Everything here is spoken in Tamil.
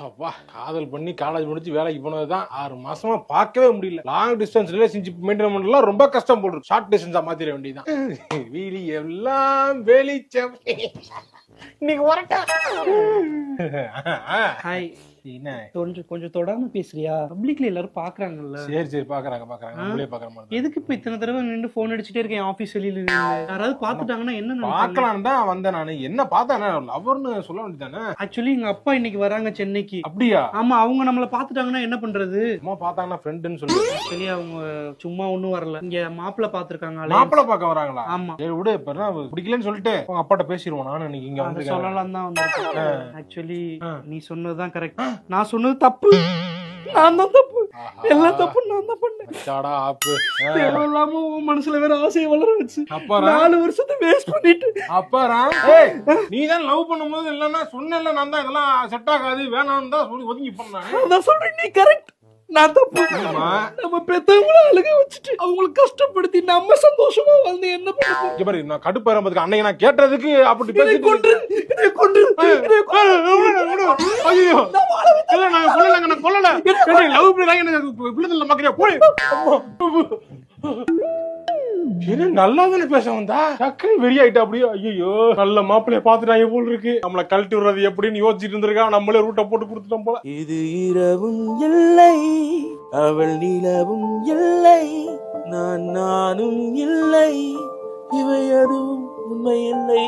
அப்பா காதல் பண்ணி காலேஜ் முடிச்சு வேலைக்கு போனதுதான் 6 மாசமா பார்க்கவே முடியல. லாங் டிஸ்டன்ஸ் ரிலேஷன்ஷிப் மெயின்டைன் பண்ணலாம் ரொம்ப கஷ்டம் போடுறது. ஷார்ட் டிஸ்டன்ஸா மாத்திர வேண்டியதான். வீலி எல்லாம் வெளிச்சம். இன்னைக்கு வரட்டா. ஹாய். என்ன கொஞ்சம் தொடாம பேசுறியா? பப்ளிக்ல எல்லாரும் பாக்குறாங்கல்ல. சரி பாக்குறாங்க நம்மளே பாக்குற மாதிரி. எதுக்கு இப்ப இத்தனை தடவை நின்று போன் அடிச்சுட்டே இருக்கேன் ஆபீஸ் வெளியில? யாராவது பாத்துட்டாங்கன்னா என்ன பாக்கலாம் தான் வந்தேன் நானு. என்ன பார்த்தா லவர்னு சொல்ல வேண்டியதானே? ஆக்சுவலி எங்க அப்பா இன்னைக்கு வராங்க சென்னைக்கு. அப்படியா? ஆமா, அவங்க நம்மள பாத்துட்டாங்கன்னா என்ன பண்றது? அம்மா பார்த்தாங்கன்னா ஃப்ரெண்டுன்னு சொல்லி. ஆக்சுவலி அவங்க சும்மா ஒண்ணும் வரல, இங்க மாப்பிள்ள பாத்துருக்காங்க. மாப்பிள்ள பார்க்க வராங்களா? ஆமா. விடு, இப்ப பிடிக்கலன்னு சொல்லிட்டு உங்க அப்பாட்ட பேசிடுவோம். நானும் இன்னைக்கு இங்க வந்து சொல்லலாம் தான் வந்திருக்கேன். ஆக்சுவலி நீ சொன்னதுதான் கரெக்ட், நான் சொன்னது தப்பு. நான் தான் தப்பு, எல்லாம் தப்பு நான் தான் பண்ணேன். தேவையில்லாம உன் மனசுல வேற ஆசையை வளர வச்சு 4 வருஷத்தை வேஸ்ட் பண்ணிட்டு நீ தான் லவ் பண்ணும்போது இல்லன்னா சொன்னேன்ல, நான் தான் இதெல்லாம் செட் ஆகாது வேணாம்னு தான் சொல்லி ஒதுங்கி பண்ணேன். நான் சொல்றேன் நீ கரெக்ட், நான் தப்பு. நம்ம பெத்தவங்கள அழுக வச்சுட்டு அவங்களுக்கு கஷ்டப்படுத்தி நம்ம சந்தோஷமா வந்து என்ன பண்ண? நான் கடுப்பேறதுக்கு அன்னைக்கு நான் கேட்டதுக்கு அப்படி கொண்டு நல்லா தானே பேச வந்தா டக்குனு வெறியாயிட்டா. அப்படியே ஐயோ நல்ல மாப்பிள்ளைய பாத்துட்டாங்க போல் இருக்கு, நம்மள கழட்டி விடுறது எப்படின்னு யோசிச்சுட்டு இருந்திருக்கா. நம்மளே ரூட்டை போட்டு கொடுத்துட்டோம் போல. இது இரவும் இல்லை, அவள் நிலவும் இல்லை, நானும் இல்லை, இவை அதுவும் உண்மை இல்லை.